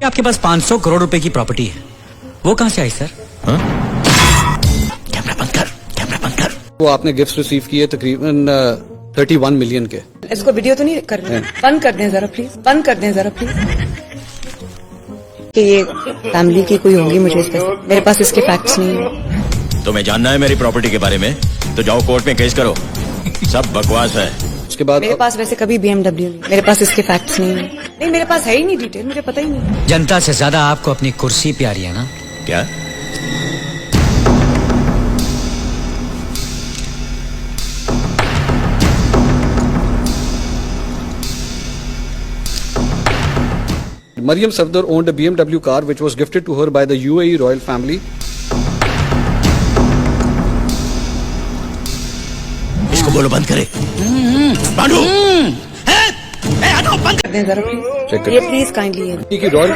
आपके पास 500 करोड़ रुपए की प्रॉपर्टी है, वो कहाँ से आई सर? कैमरा बंद कर, कैमरा बंद कर। वो आपने गिफ्ट रिसीव किए तकरीबन 31 मिलियन के। इसको वीडियो तो नहीं करना, बंद कर दें जरा प्लीज, बंद कर दें जरा प्लीज। कि ये फैमिली की कोई होगी, मुझे इसके मेरे पास इसके फैक्ट्स नहीं है। तुम्हें जानना है मेरी प्रॉपर्टी के बारे में तो जाओ कोर्ट में केस करो। सब बकवास है। उसके बाद मेरे पास वैसे कभी BMW नहीं, मेरे पास इसके फैक्ट्स नहीं है। नहीं, मेरे पास है ही नहीं डिटेल, मुझे पता ही नहीं। जनता से ज्यादा आपको अपनी कुर्सी प्यारी है ना? क्या? Mariam Safdar owned a BMW car which was gifted to her by the UAE royal family. इसको बोलो बंद करे। बांधो। कर दें जरा Check प्लीज, करें। ये प्लीज काइंडली की रॉयल